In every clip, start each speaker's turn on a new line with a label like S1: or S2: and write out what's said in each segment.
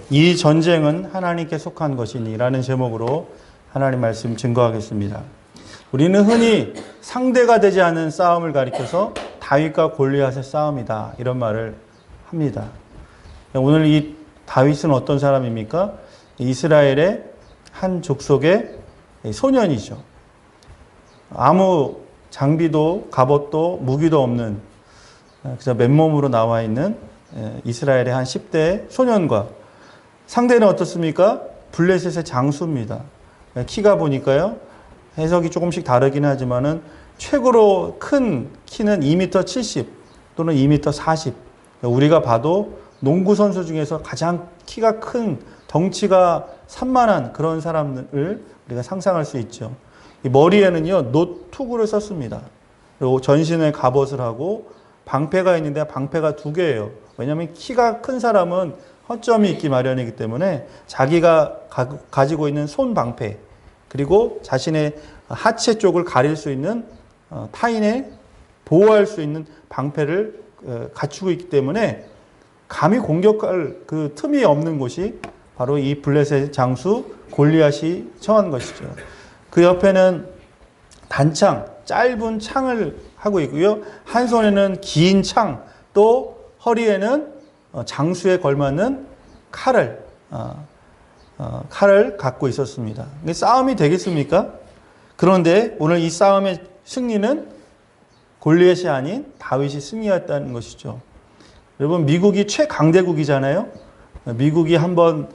S1: 이 전쟁은 하나님께 속한 것이니라는 제목으로 하나님 말씀 증거하겠습니다. 우리는 흔히 상대가 되지 않은 싸움을 가리켜서 다윗과 골리앗의 싸움이다 이런 말을 합니다. 오늘 이 다윗은 어떤 사람입니까? 이스라엘의 한 족속의 소년이죠. 아무 장비도 갑옷도 무기도 없는 그저 맨몸으로 나와 있는 이스라엘의 한 10대 소년과 상대는 어떻습니까? 블레셋의 장수입니다. 키가 보니까요, 해석이 조금씩 다르긴 하지만은 최고로 큰 키는 2m 70 또는 2m 40. 우리가 봐도 농구 선수 중에서 가장 키가 큰 덩치가 산만한 그런 사람을 우리가 상상할 수 있죠. 이 머리에는요, 노투구를 썼습니다. 그리고 전신에 갑옷을 하고 방패가 있는데 방패가 2개예요. 왜냐하면 키가 큰 사람은 허점이 있기 마련이기 때문에 자기가 가지고 있는 손 방패 그리고 자신의 하체 쪽을 가릴 수 있는 타인의 보호할 수 있는 방패를 갖추고 있기 때문에 감히 공격할 그 틈이 없는 곳이 바로 이 블레셋 장수 골리앗이 처한 것이죠. 그 옆에는 단창, 짧은 창을 하고 있고요. 한 손에는 긴 창, 또 허리에는 장수에 걸맞는 칼을 갖고 있었습니다. 싸움이 되겠습니까? 그런데 오늘 이 싸움의 승리는 골리앗이 아닌 다윗이 승리했다는 것이죠. 여러분, 미국이 최강대국이잖아요. 미국이 한번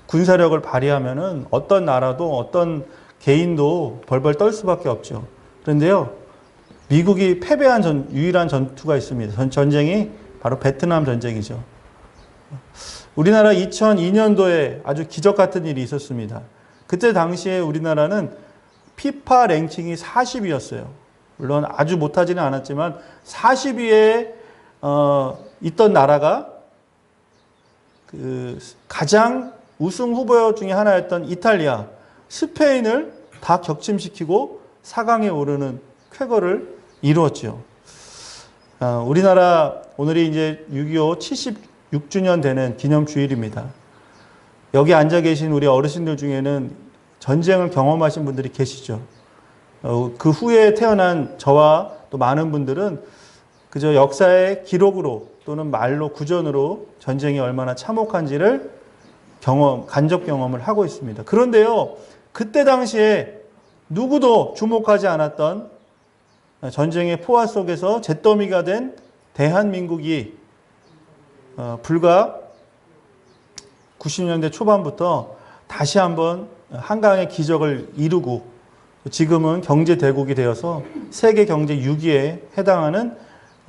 S1: 군사력을 발휘하면은 어떤 나라도 어떤 개인도 벌벌 떨 수밖에 없죠. 그런데요, 미국이 패배한 유일한 전투가 있습니다. 전쟁이 바로 베트남 전쟁이죠. 우리나라 2002년도에 아주 기적 같은 일이 있었습니다. 그때 당시에 우리나라는 피파 랭킹이 40위였어요. 물론 아주 못하지는 않았지만 40위에 있던 나라가 그 가장 우승 후보 중에 하나였던 이탈리아, 스페인을 다 격침시키고 4강에 오르는 쾌거를 이루었죠. 우리나라 오늘이 이제 6.25 76주년 되는 기념주일입니다. 여기 앉아 계신 우리 어르신들 중에는 전쟁을 경험하신 분들이 계시죠. 그 후에 태어난 저와 또 많은 분들은 그저 역사의 기록으로 또는 말로 구전으로 전쟁이 얼마나 참혹한지를 간접 경험을 하고 있습니다. 그런데요, 그때 당시에 누구도 주목하지 않았던 전쟁의 포화 속에서 잿더미가 된 대한민국이 불과 90년대 초반부터 다시 한번 한강의 기적을 이루고 지금은 경제대국이 되어서 세계 경제 6위에 해당하는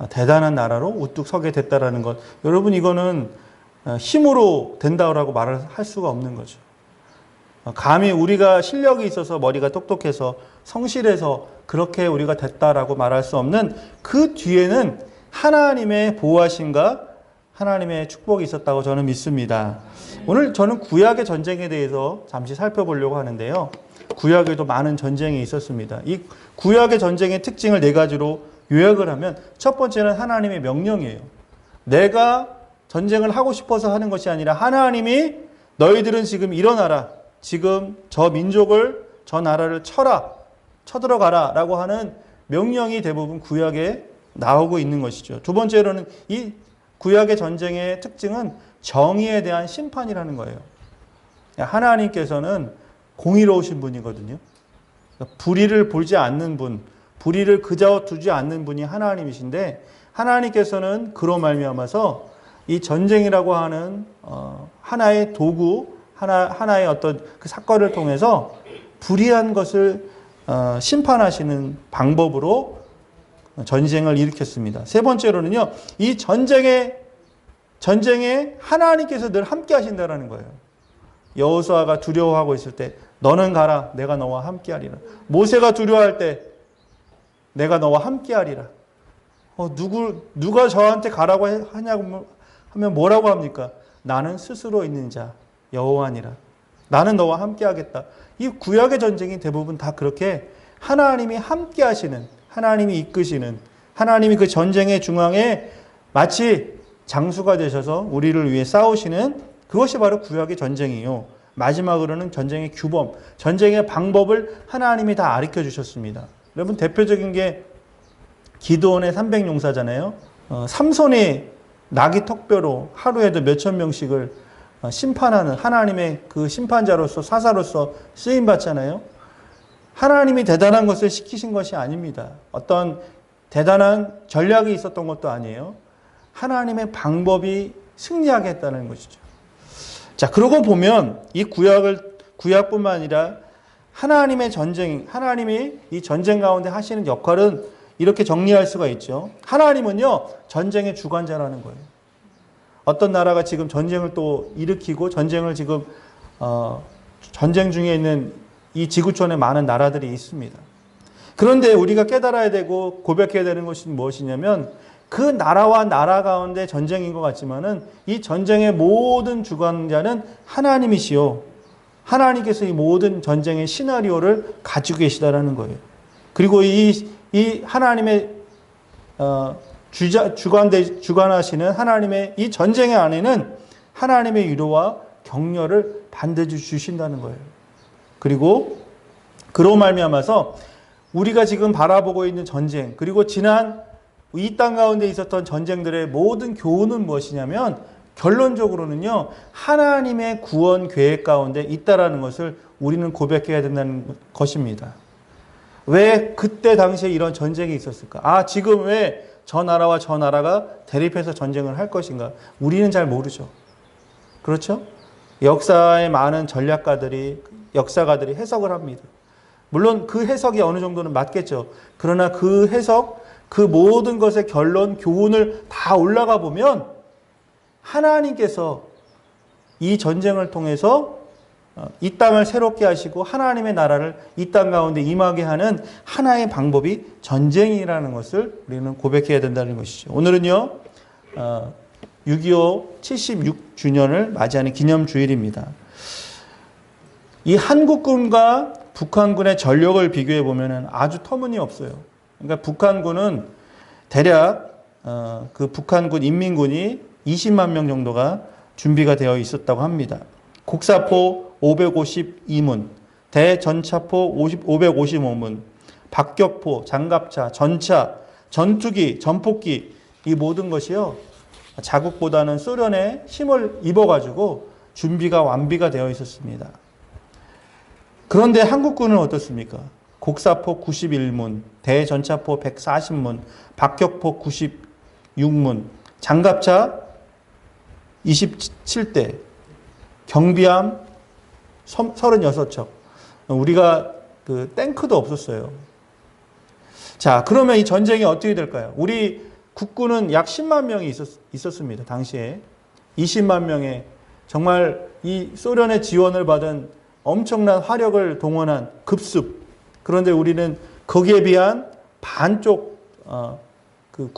S1: 대단한 나라로 우뚝 서게 됐다라는 것. 여러분, 이거는 힘으로 된다고 말을 할 수가 없는 거죠. 감히 우리가 실력이 있어서 머리가 똑똑해서 성실해서 그렇게 우리가 됐다라고 말할 수 없는 그 뒤에는 하나님의 보호하심과 하나님의 축복이 있었다고 저는 믿습니다. 오늘 저는 구약의 전쟁에 대해서 잠시 살펴보려고 하는데요. 구약에도 많은 전쟁이 있었습니다. 이 구약의 전쟁의 특징을 4가지로 요약을 하면 첫 번째는 하나님의 명령이에요. 내가 전쟁을 하고 싶어서 하는 것이 아니라 하나님이 너희들은 지금 일어나라. 지금 저 민족을, 저 나라를 쳐들어가라 라고 하는 명령이 대부분 구약에 나오고 있는 것이죠. 두 번째로는 이 구약의 전쟁의 특징은 정의에 대한 심판이라는 거예요. 하나님께서는 공의로우신 분이거든요. 불의를 보지 않는 분, 불의를 그저 두지 않는 분이 하나님이신데 하나님께서는 그로 말미암아서 이 전쟁이라고 하는 하나의 도구, 하나의 어떤 그 사건을 통해서 불의한 것을 심판하시는 방법으로 전쟁을 일으켰습니다. 세 번째로는요, 이 전쟁에 하나님께서 늘 함께 하신다는 거예요. 여호수아가 두려워하고 있을 때 너는 가라, 내가 너와 함께 하리라. 모세가 두려워할 때 내가 너와 함께 하리라. 누가 저한테 가라고 하냐고 하면 뭐라고 합니까? 나는 스스로 있는 자 여호와니라. 나는 너와 함께 하겠다. 이 구약의 전쟁이 대부분 다 그렇게 하나님이 함께 하시는, 하나님이 이끄시는, 하나님이 그 전쟁의 중앙에 마치 장수가 되셔서 우리를 위해 싸우시는 그것이 바로 구약의 전쟁이요. 마지막으로는 전쟁의 규범, 전쟁의 방법을 하나님이 다 가르쳐 주셨습니다. 여러분 대표적인 게 기드온의 300용사잖아요. 삼손이 나귀 턱뼈로 하루에도 몇천 명씩을 심판하는 하나님의 그 심판자로서 사사로서 쓰임 받잖아요. 하나님이 대단한 것을 시키신 것이 아닙니다. 어떤 대단한 전략이 있었던 것도 아니에요. 하나님의 방법이 승리하게 했다는 것이죠. 자, 그러고 보면 이 구약뿐만 아니라 하나님의 전쟁, 하나님이 이 전쟁 가운데 하시는 역할은 이렇게 정리할 수가 있죠. 하나님은요, 전쟁의 주관자라는 거예요. 어떤 나라가 지금 전쟁을 또 일으키고 전쟁을 지금, 전쟁 중에 있는 이 지구촌에 많은 나라들이 있습니다. 그런데 우리가 깨달아야 되고 고백해야 되는 것이 무엇이냐면 그 나라와 나라 가운데 전쟁인 것 같지만은 이 전쟁의 모든 주관자는 하나님이시요. 하나님께서 이 모든 전쟁의 시나리오를 가지고 계시다라는 거예요. 그리고 이 하나님의 주관하시는 하나님의 이 전쟁의 안에는 하나님의 위로와 격려를 반드시 주신다는 거예요. 그리고 그로 말미암아서 우리가 지금 바라보고 있는 전쟁, 그리고 지난 이 땅 가운데 있었던 전쟁들의 모든 교훈은 무엇이냐면 결론적으로는요, 하나님의 구원 계획 가운데 있다라는 것을 우리는 고백해야 된다는 것입니다. 왜 그때 당시에 이런 전쟁이 있었을까? 아, 지금 왜 저 나라와 저 나라가 대립해서 전쟁을 할 것인가? 우리는 잘 모르죠. 그렇죠? 역사의 많은 전략가들이, 역사가들이 해석을 합니다. 물론 그 해석이 어느 정도는 맞겠죠. 그러나 그 해석, 그 모든 것의 결론, 교훈을 다 올라가 보면 하나님께서 이 전쟁을 통해서 이 땅을 새롭게 하시고 하나님의 나라를 이 땅 가운데 임하게 하는 하나의 방법이 전쟁이라는 것을 우리는 고백해야 된다는 것이죠. 오늘은요, 6.25 76주년을 맞이하는 기념주일입니다. 이 한국군과 북한군의 전력을 비교해 보면 아주 터무니없어요. 그러니까 북한군은 대략 그 북한군 인민군이 20만 명 정도가 준비가 되어 있었다고 합니다. 곡사포 552문, 대전차포 555문, 박격포, 장갑차, 전차, 전투기, 전폭기, 이 모든 것이요, 자국보다는 소련의 힘을 입어가지고 준비가 완비가 되어 있었습니다. 그런데 한국군은 어떻습니까? 곡사포 91문, 대전차포 140문, 박격포 96문, 장갑차 27대, 경비함 36척. 우리가 그 탱크도 없었어요. 자, 그러면 이 전쟁이 어떻게 될까요? 우리 국군은 약 10만 명이 있었습니다. 당시에. 20만 명의 정말 이 소련의 지원을 받은 엄청난 화력을 동원한 급습. 그런데 우리는 거기에 비한 반쪽, 그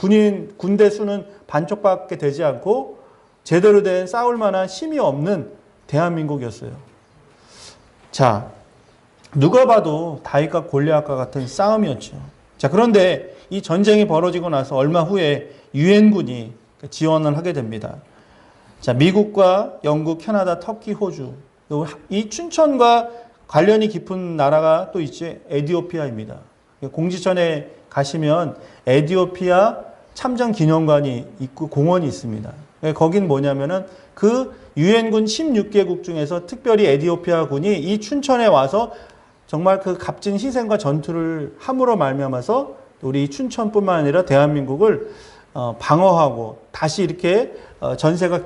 S1: 군대 수는 반쪽밖에 되지 않고 제대로 된 싸울 만한 힘이 없는 대한민국이었어요. 자, 누가 봐도 다윗과 골리앗과 같은 싸움이었죠. 자, 그런데 이 전쟁이 벌어지고 나서 얼마 후에 유엔군이 지원을 하게 됩니다. 자, 미국과 영국, 캐나다, 터키, 호주. 이 춘천과 관련이 깊은 나라가 또 있죠. 에티오피아입니다. 공지천에 가시면 에티오피아 참전 기념관이 있고 공원이 있습니다. 거긴 뭐냐면은 그 유엔군 16개국 중에서 특별히 에티오피아 군이 이 춘천에 와서 정말 그 값진 희생과 전투를 함으로 말미암아서 우리 춘천뿐만 아니라 대한민국을 방어하고 다시 이렇게 전세가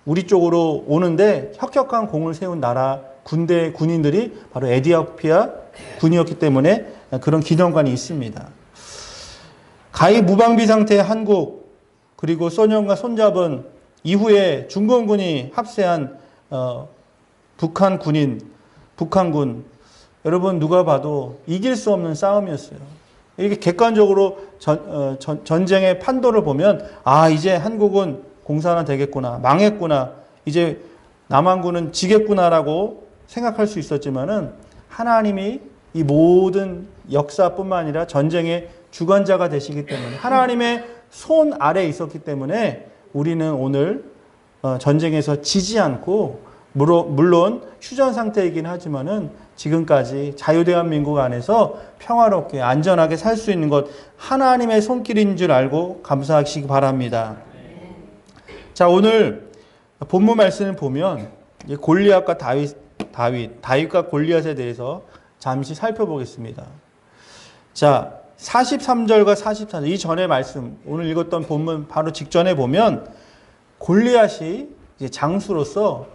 S1: 우리 쪽으로 오는데 혁혁한 공을 세운 나라 군대 군인들이 바로 에티오피아 군이었기 때문에 그런 기념관이 있습니다. 가히 무방비 상태의 한국, 그리고 소련과 손잡은 이후에 중공군이 합세한 북한군, 여러분 누가 봐도 이길 수 없는 싸움이었어요. 이게 객관적으로 전쟁의 판도를 보면 아, 이제 한국은 공산화 되겠구나, 망했구나, 이제 남한군은 지겠구나라고 생각할 수 있었지만은 하나님이 이 모든 역사뿐만 아니라 전쟁의 주관자가 되시기 때문에 하나님의 손 아래에 있었기 때문에 우리는 오늘 전쟁에서 지지 않고 물론 휴전 상태이긴 하지만은 지금까지 자유대한민국 안에서 평화롭게 안전하게 살 수 있는 것 하나님의 손길인 줄 알고 감사하시기 바랍니다. 자, 오늘 본문 말씀을 보면 골리앗과 다윗과 골리앗에 대해서 잠시 살펴보겠습니다. 자, 43절과 44절 이 전의 말씀 오늘 읽었던 본문 바로 직전에 보면 골리앗이 이제 장수로서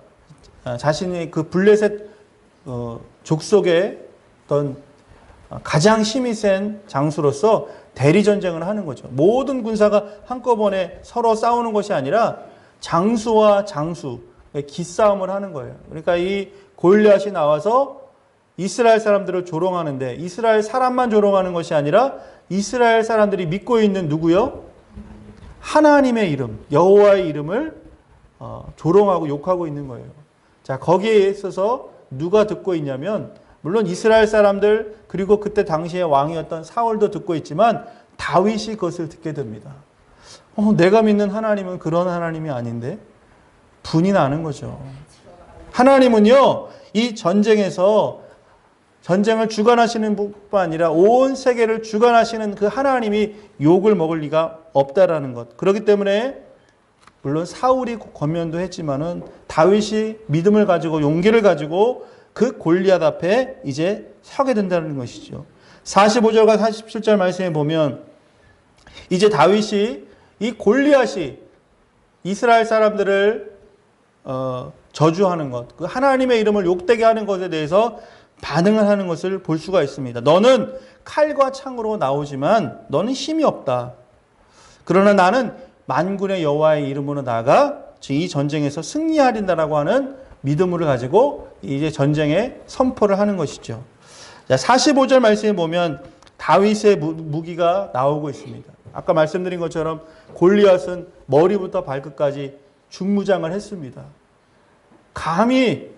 S1: 자신의 그 블레셋 족속의 어떤 가장 힘이 센 장수로서 대리 전쟁을 하는 거죠. 모든 군사가 한꺼번에 서로 싸우는 것이 아니라 장수와 장수 기싸움을 하는 거예요. 그러니까 이 골리앗이 나와서 이스라엘 사람들을 조롱하는데 이스라엘 사람만 조롱하는 것이 아니라 이스라엘 사람들이 믿고 있는 누구요? 하나님의 이름, 여호와의 이름을 조롱하고 욕하고 있는 거예요. 자, 거기에 있어서 누가 듣고 있냐면 물론 이스라엘 사람들 그리고 그때 당시에 왕이었던 사울도 듣고 있지만 다윗이 그것을 듣게 됩니다. 내가 믿는 하나님은 그런 하나님이 아닌데 분이 나는 거죠. 하나님은요, 이 전쟁에서 전쟁을 주관하시는 뿐만 아니라 온 세계를 주관하시는 그 하나님이 욕을 먹을 리가 없다라는 것. 그렇기 때문에 물론 사울이 권면도 했지만은 다윗이 믿음을 가지고 용기를 가지고 그 골리앗 앞에 이제 서게 된다는 것이죠. 45절과 47절 말씀에 보면 이제 다윗이 이 골리앗이 이스라엘 사람들을 저주하는 것, 그 하나님의 이름을 욕되게 하는 것에 대해서 반응을 하는 것을 볼 수가 있습니다. 너는 칼과 창으로 나오지만 너는 힘이 없다. 그러나 나는 만군의 여호와의 이름으로 나아가 이 전쟁에서 승리하린다라고 하는 믿음을 가지고 이제 전쟁에 선포를 하는 것이죠. 자, 45절 말씀에 보면 다윗의 무기가 나오고 있습니다. 아까 말씀드린 것처럼 골리앗은 머리부터 발끝까지 중무장을 했습니다. 감히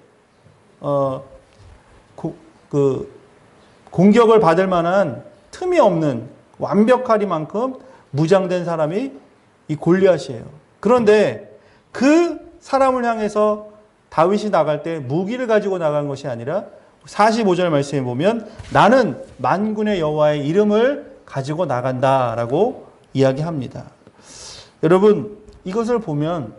S1: 공격을 받을 만한 틈이 없는 완벽하리만큼 무장된 사람이 이 골리앗이에요. 그런데 그 사람을 향해서 다윗이 나갈 때 무기를 가지고 나간 것이 아니라 45절 말씀에 보면 나는 만군의 여호와의 이름을 가지고 나간다라고 이야기합니다. 여러분, 이것을 보면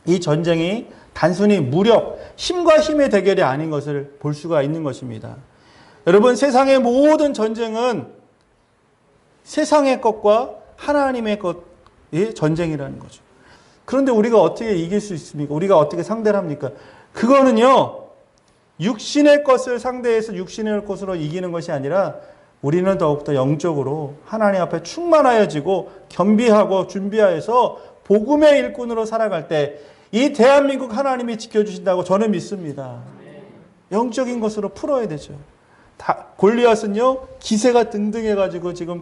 S1: 이 전쟁이 단순히 무력, 힘과 힘의 대결이 아닌 것을 볼 수가 있는 것입니다. 여러분, 세상의 모든 전쟁은 세상의 것과 하나님의 것의 전쟁이라는 거죠. 그런데 우리가 어떻게 이길 수 있습니까? 우리가 어떻게 상대를 합니까? 그거는요, 육신의 것을 상대해서 육신의 것으로 이기는 것이 아니라 우리는 더욱더 영적으로 하나님 앞에 충만하여지고 겸비하고 준비하여서 복음의 일꾼으로 살아갈 때 이 대한민국 하나님이 지켜주신다고 저는 믿습니다. 영적인 것으로 풀어야 되죠. 골리앗은요, 기세가 등등해가지고 지금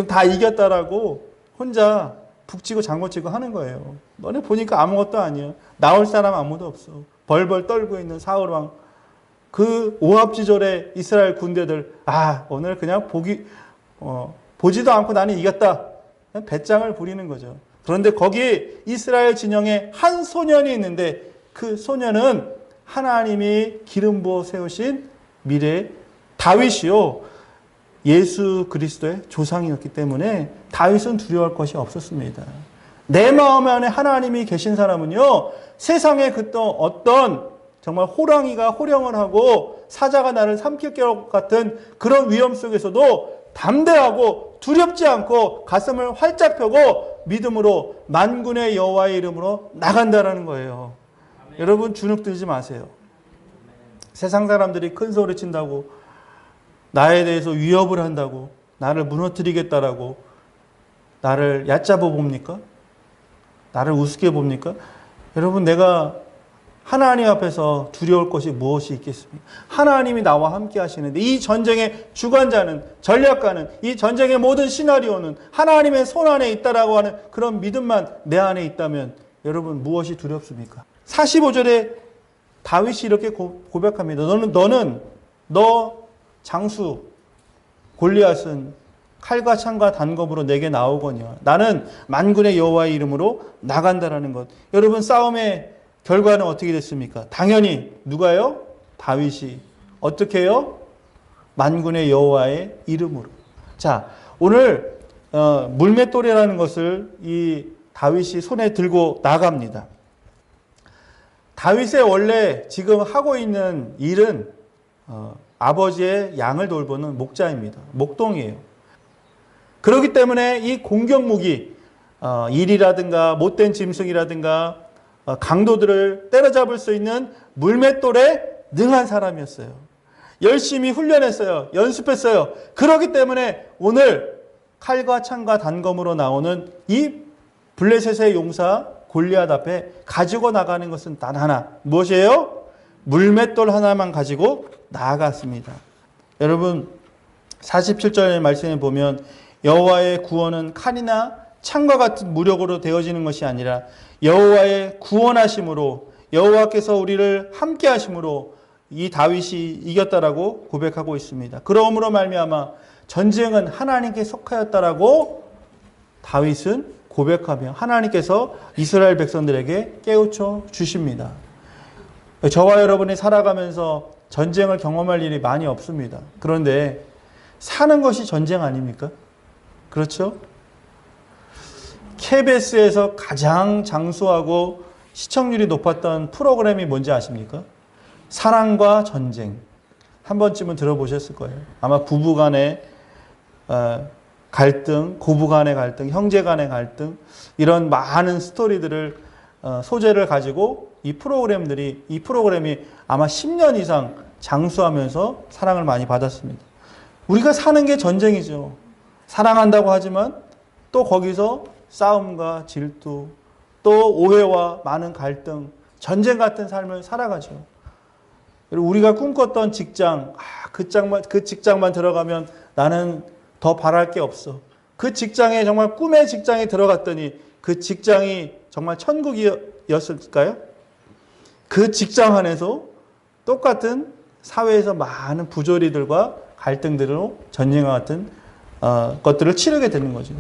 S1: 다 이겼다라고 혼자 북치고 장구치고 하는 거예요. 너네 보니까 아무것도 아니야. 나올 사람 아무도 없어. 벌벌 떨고 있는 사울 왕. 그 오합지졸의 이스라엘 군대들, 오늘 그냥 보지도 않고 나는 이겼다. 그냥 배짱을 부리는 거죠. 그런데 거기 이스라엘 진영에 한 소년이 있는데 그 소년은 하나님이 기름 부어 세우신 미래의 다윗이요, 예수 그리스도의 조상이었기 때문에 다윗은 두려워할 것이 없었습니다. 내 마음 안에 하나님이 계신 사람은요, 세상에 어떤 정말 호랑이가 호령을 하고 사자가 나를 삼킬 것 같은 그런 위험 속에서도 담대하고 두렵지 않고 가슴을 활짝 펴고 믿음으로 만군의 여호와의 이름으로 나간다라는 거예요. 아멘. 여러분, 주눅 들지 마세요. 세상 사람들이 큰 소리 친다고, 나에 대해서 위협을 한다고, 나를 무너뜨리겠다라고 나를 얕잡아 봅니까? 나를 우습게 봅니까? 여러분, 내가 하나님 앞에서 두려울 것이 무엇이 있겠습니까? 하나님이 나와 함께 하시는데 이 전쟁의 주관자는, 전략가는, 이 전쟁의 모든 시나리오는 하나님의 손 안에 있다라고 하는 그런 믿음만 내 안에 있다면 여러분, 무엇이 두렵습니까? 45절에 다윗이 이렇게 고백합니다. 너 장수 골리앗은 칼과 창과 단검으로 내게 나오거니와 나는 만군의 여호와의 이름으로 나간다라는 것. 여러분, 싸움의 결과는 어떻게 됐습니까? 당연히 누가요? 다윗이 어떻게 해요? 만군의 여호와의 이름으로. 자, 오늘 물맷돌이라는 것을 이 다윗이 손에 들고 나갑니다. 다윗의 원래 지금 하고 있는 일은 아버지의 양을 돌보는 목자입니다. 목동이에요. 그렇기 때문에 이 공격무기, 일이라든가 못된 짐승이라든가 강도들을 때려잡을 수 있는 물맷돌에 능한 사람이었어요. 열심히 훈련했어요. 연습했어요. 그렇기 때문에 오늘 칼과 창과 단검으로 나오는 이 블레셋의 용사 골리앗 앞에 가지고 나가는 것은 단 하나. 무엇이에요? 물맷돌 하나만 가지고 나아갔습니다. 여러분, 47절의 말씀에 보면 여호와의 구원은 칼이나 창과 같은 무력으로 되어지는 것이 아니라 여호와의 구원하심으로, 여호와께서 우리를 함께 하심으로 이 다윗이 이겼다라고 고백하고 있습니다. 그러므로 말미암아 전쟁은 하나님께 속하였다라고 다윗은 고백하며 하나님께서 이스라엘 백성들에게 깨우쳐 주십니다. 저와 여러분이 살아가면서 전쟁을 경험할 일이 많이 없습니다. 그런데 사는 것이 전쟁 아닙니까? 그렇죠? KBS에서 가장 장수하고 시청률이 높았던 프로그램이 뭔지 아십니까? 사랑과 전쟁. 한 번쯤은 들어보셨을 거예요. 아마 부부 간의 갈등, 고부 간의 갈등, 형제 간의 갈등, 이런 많은 스토리들을 소재를 가지고 이 프로그램이 아마 10년 이상 장수하면서 사랑을 많이 받았습니다. 우리가 사는 게 전쟁이죠. 사랑한다고 하지만 또 거기서 싸움과 질투, 또 오해와 많은 갈등, 전쟁 같은 삶을 살아가죠. 우리가 꿈꿨던 직장, 그 직장만 들어가면 나는 더 바랄 게 없어. 그 직장에 정말 꿈의 직장에 들어갔더니 그 직장이 정말 천국이었을까요? 그 직장 안에서 똑같은 사회에서 많은 부조리들과 갈등들로 전쟁과 같은 것들을 치르게 되는 거죠.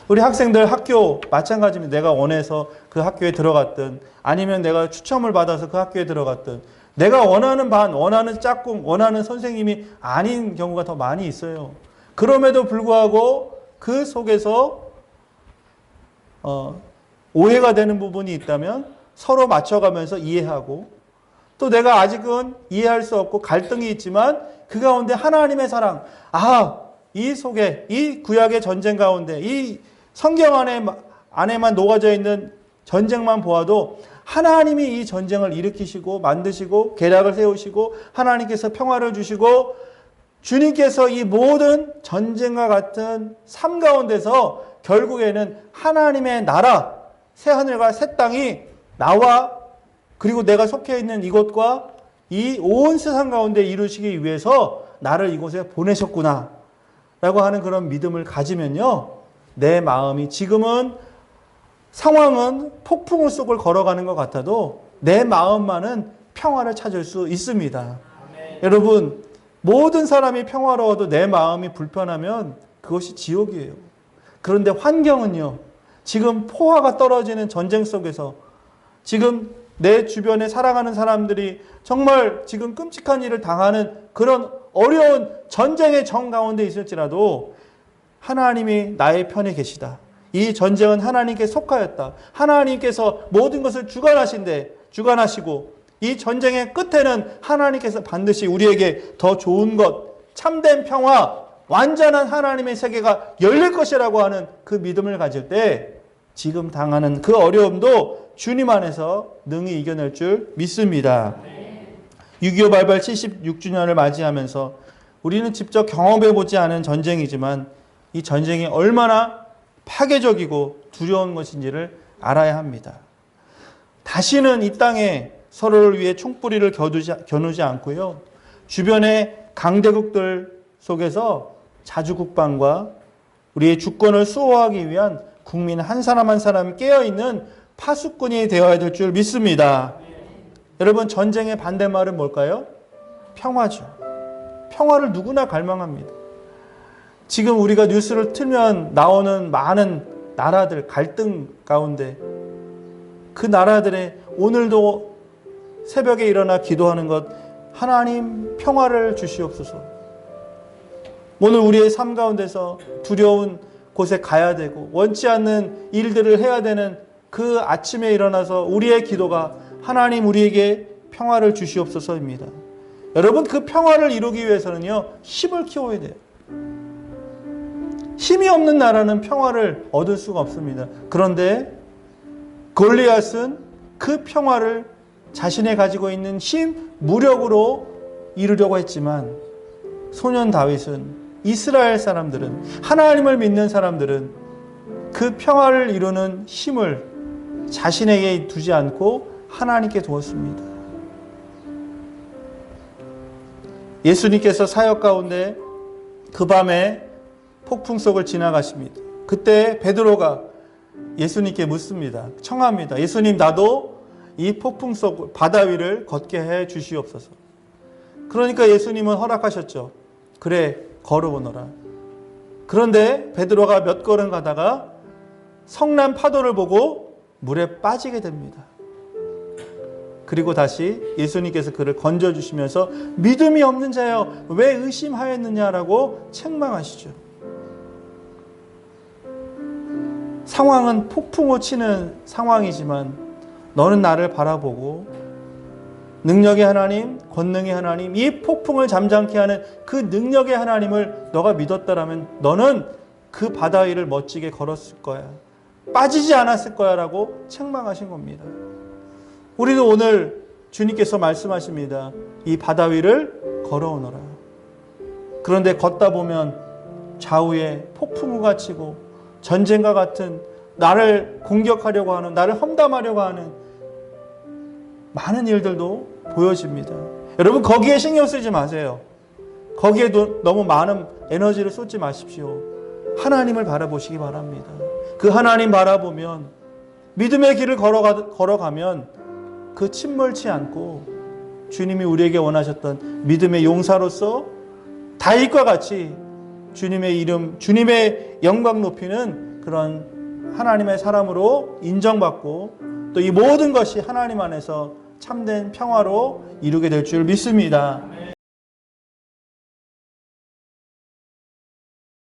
S1: 우리 학생들 학교 마찬가지입니다. 내가 원해서 그 학교에 들어갔든 아니면 내가 추첨을 받아서 그 학교에 들어갔든 내가 원하는 반, 원하는 짝꿍, 원하는 선생님이 아닌 경우가 더 많이 있어요. 그럼에도 불구하고 그 속에서 오해가 되는 부분이 있다면 서로 맞춰가면서 이해하고 또 내가 아직은 이해할 수 없고 갈등이 있지만 그 가운데 하나님의 사랑, 이 속에 이 구약의 전쟁 가운데 이 성경 안에만 녹아져 있는 전쟁만 보아도 하나님이 이 전쟁을 일으키시고 만드시고 계략을 세우시고 하나님께서 평화를 주시고 주님께서 이 모든 전쟁과 같은 삶 가운데서 결국에는 하나님의 나라, 새하늘과 새 땅이 나와 그리고 내가 속해 있는 이곳과 이 온 세상 가운데 이루시기 위해서 나를 이곳에 보내셨구나 라고 하는 그런 믿음을 가지면요, 내 마음이 지금은 상황은 폭풍 속을 걸어가는 것 같아도 내 마음만은 평화를 찾을 수 있습니다. 아멘. 여러분, 모든 사람이 평화로워도 내 마음이 불편하면 그것이 지옥이에요. 그런데 환경은요, 지금 포화가 떨어지는 전쟁 속에서 지금 내 주변에 사랑하는 사람들이 정말 지금 끔찍한 일을 당하는 그런 어려운 전쟁의 정 가운데 있을지라도 하나님이 나의 편에 계시다. 이 전쟁은 하나님께 속하였다. 하나님께서 모든 것을 주관하시고 이 전쟁의 끝에는 하나님께서 반드시 우리에게 더 좋은 것, 참된 평화, 완전한 하나님의 세계가 열릴 것이라고 하는 그 믿음을 가질 때 지금 당하는 그 어려움도 주님 안에서 능히 이겨낼 줄 믿습니다. 6.25 발발 76주년을 맞이하면서 우리는 직접 경험해보지 않은 전쟁이지만 이 전쟁이 얼마나 파괴적이고 두려운 것인지를 알아야 합니다. 다시는 이 땅에 서로를 위해 총뿌리를 겨누지 않고요, 주변의 강대국들 속에서 자주국방과 우리의 주권을 수호하기 위한 국민 한 사람 한 사람이 깨어있는 파수꾼이 되어야 될 줄 믿습니다. 여러분, 전쟁의 반대말은 뭘까요? 평화죠. 평화를 누구나 갈망합니다. 지금 우리가 뉴스를 틀면 나오는 많은 나라들, 갈등 가운데 그 나라들의 오늘도 새벽에 일어나 기도하는 것, 하나님 평화를 주시옵소서. 오늘 우리의 삶 가운데서 두려운 곳에 가야 되고 원치 않는 일들을 해야 되는 그 아침에 일어나서 우리의 기도가 하나님 우리에게 평화를 주시옵소서입니다. 여러분, 그 평화를 이루기 위해서는요, 힘을 키워야 돼요. 힘이 없는 나라는 평화를 얻을 수가 없습니다. 그런데 골리앗은 그 평화를 자신의 가지고 있는 힘, 무력으로 이루려고 했지만 소년 다윗은, 이스라엘 사람들은, 하나님을 믿는 사람들은 그 평화를 이루는 힘을 자신에게 두지 않고 하나님께 두었습니다. 예수님께서 사역 가운데 그 밤에 폭풍 속을 지나가십니다. 그때 베드로가 예수님께 묻습니다. 청합니다. 예수님, 나도 이 폭풍 속 바다 위를 걷게 해 주시옵소서. 그러니까 예수님은 허락하셨죠. 그래, 걸어보너라. 그런데 베드로가 몇 걸음 가다가 성난 파도를 보고 물에 빠지게 됩니다. 그리고 다시 예수님께서 그를 건져주시면서 믿음이 없는 자여 왜 의심하였느냐라고 책망하시죠. 상황은 폭풍우 치는 상황이지만 너는 나를 바라보고 능력의 하나님, 권능의 하나님, 이 폭풍을 잠잠케 하는 그 능력의 하나님을 너가 믿었다라면 너는 그 바다 위를 멋지게 걸었을 거야. 빠지지 않았을 거야 라고 책망하신 겁니다. 우리도 오늘 주님께서 말씀하십니다. 이 바다 위를 걸어오너라. 그런데 걷다 보면 좌우에 폭풍우가 치고 전쟁과 같은 나를 공격하려고 하는, 나를 험담하려고 하는 많은 일들도 보여집니다. 여러분, 거기에 신경 쓰지 마세요. 거기에도 너무 많은 에너지를 쏟지 마십시오. 하나님을 바라보시기 바랍니다. 그 하나님 바라보면, 믿음의 길을 걸어가면 그 침몰치 않고 주님이 우리에게 원하셨던 믿음의 용사로서 다윗과 같이 주님의 이름, 주님의 영광 높이는 그런 하나님의 사람으로 인정받고 또 이 모든 것이 하나님 안에서 참된 평화로 이루게 될 줄 믿습니다.